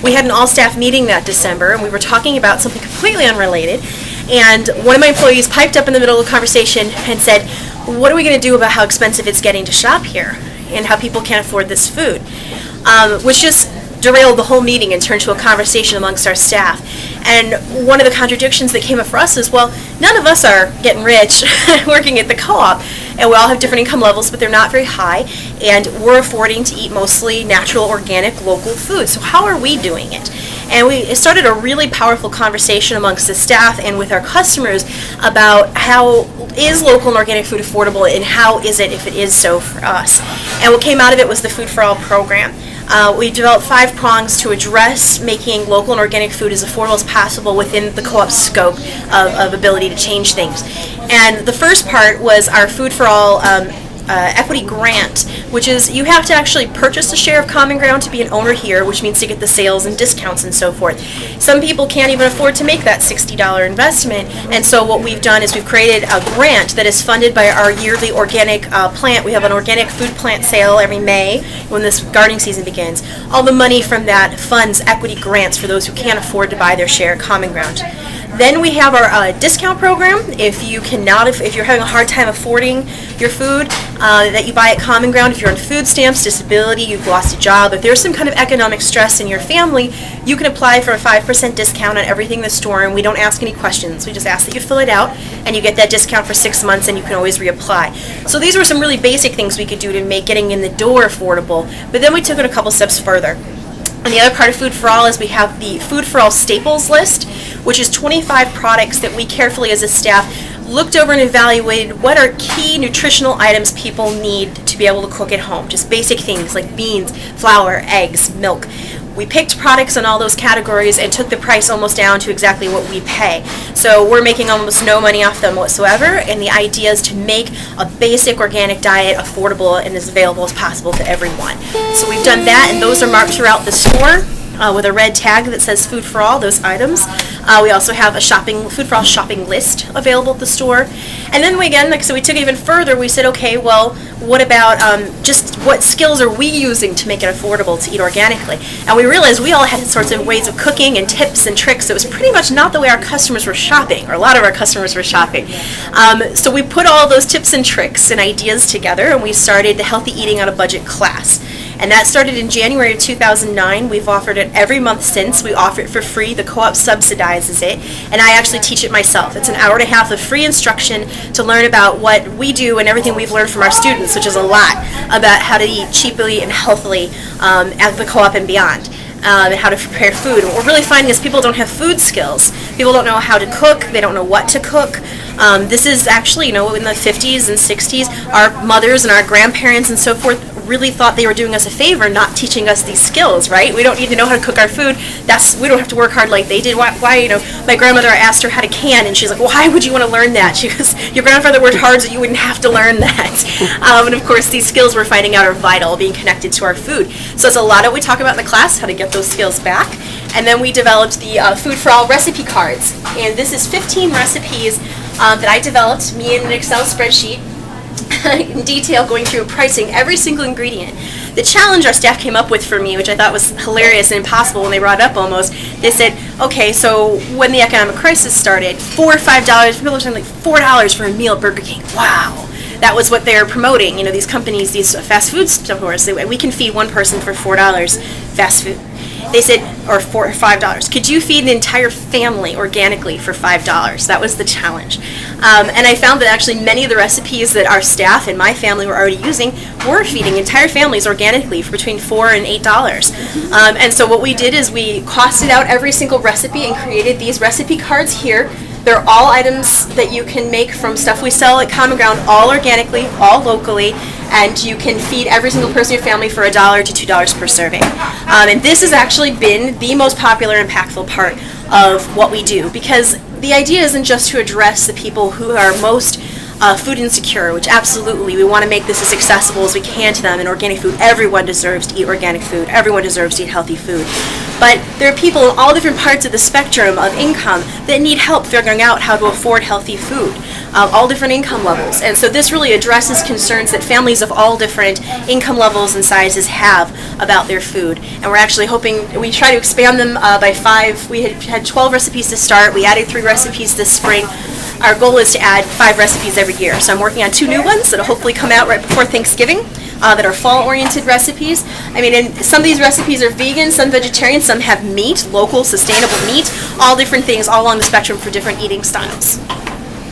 we had an all-staff meeting that December, and we were talking about something completely unrelated. And one of my employees piped up in the middle of the conversation and said, what are we going to do about how expensive it's getting to shop here and how people can't afford this food? Which just derailed the whole meeting and turned to a conversation amongst our staff. And one of the contradictions that came up for us is, well, none of us are getting rich working at the co-op, and we all have different income levels, but they're not very high, and we're affording to eat mostly natural, organic, local food. So how are we doing it? And it started a really powerful conversation amongst the staff and with our customers about how is local and organic food affordable, and how is it if it is so for us. And what came out of it was the Food for All program. We developed 5 prongs to address making local and organic food as affordable as possible within the co-op's scope of ability to change things. And the first part was our Food for All equity grant, which is you have to actually purchase a share of common ground to be an owner here, which means to get the sales and discounts and so forth. Some people can't even afford to make that $60 investment, and so what we've done is we've created a grant that is funded by our yearly organic plant. We have an organic food plant sale every May when this gardening season begins. All the money from that funds equity grants for those who can't afford to buy their share of common ground. Then we have our discount program. If you're having a hard time affording your food that you buy at Common Ground, if you're on food stamps, disability, you've lost a job, if there's some kind of economic stress in your family, you can apply for a 5% discount on everything in the store, and we don't ask any questions. We just ask that you fill it out, and you get that discount for 6 months, and you can always reapply. So these were some really basic things we could do to make getting in the door affordable, but then we took it a couple steps further. And the other part of Food for All is we have the Food for All staples list, which is 25 products that we carefully as a staff looked over and evaluated what are key nutritional items people need to be able to cook at home. Just basic things like beans, flour, eggs, milk. We picked products in all those categories and took the price almost down to exactly what we pay. So we're making almost no money off them whatsoever, and the idea is to make a basic organic diet affordable and as available as possible to everyone. So we've done that, and those are marked throughout the store with a red tag that says Food for All, those items. We also have a Food for All shopping list available at the store. And then we took it even further. We said, okay, well, what about just what skills are we using to make it affordable to eat organically? And we realized we all had sorts of ways of cooking and tips and tricks. It was pretty much not the way our customers were shopping, or a lot of our customers were shopping. So we put all those tips and tricks and ideas together, and we started the Healthy Eating on a Budget class. And that started in January of 2009. We've offered it every month since. We offer it for free. The co-op subsidizes it, and I actually teach it myself. It's an hour and a half of free instruction to learn about what we do and everything we've learned from our students, which is a lot, about how to eat cheaply and healthily at the co-op and beyond. And how to prepare food. And what we're really finding is people don't have food skills. People don't know how to cook. They don't know what to cook. This is actually, in the 50s and 60s, our mothers and our grandparents and so forth really thought they were doing us a favor not teaching us these skills, right? We don't need to know how to cook our food. We don't have to work hard like they did. Why my grandmother, I asked her how to can, and she's like, well, why would you want to learn that? She goes, your grandfather worked hard so you wouldn't have to learn that. And of course, these skills we're finding out are vital, being connected to our food. So it's a lot of what we talk about in the class, how to get those skills back. And then we developed the Food for All recipe cards. And this is 15 recipes that I developed, me in an Excel spreadsheet, in detail, going through pricing every single ingredient. The challenge our staff came up with for me, which I thought was hilarious and impossible when they brought it up almost, they said, okay, so when the economic crisis started, $4 or $5, people were saying like $4 for a meal at Burger King. Wow. That was what they're promoting, these companies, these fast food stores. We can feed one person for $4 fast food. They said, or $4 or $5. Could you feed an entire family organically for $5? That was the challenge. And I found that actually many of the recipes that our staff and my family were already using were feeding entire families organically for between $4 and $8. And so what we did is we costed out every single recipe and created these recipe cards here. They're all items that you can make from stuff we sell at Common Ground, all organically, all locally, and you can feed every single person in your family for $1 to $2 per serving. And this has actually been the most popular, impactful part of what we do, because the idea isn't just to address the people who are most food insecure, which absolutely we want to make this as accessible as we can to them. And organic food, everyone deserves to eat organic food. Everyone deserves to eat healthy food. But there are people in all different parts of the spectrum of income that need help figuring out how to afford healthy food, all different income levels. And so this really addresses concerns that families of all different income levels and sizes have about their food. And we're actually hoping, we try to expand them by 5. We had 12 recipes to start. We added 3 recipes this spring. Our goal is to add 5 recipes every year. So I'm working on 2 new ones that'll hopefully come out right before Thanksgiving. That are fall-oriented recipes. I mean, and some of these recipes are vegan, some vegetarian, some have meat, local, sustainable meat, all different things, all along the spectrum for different eating styles.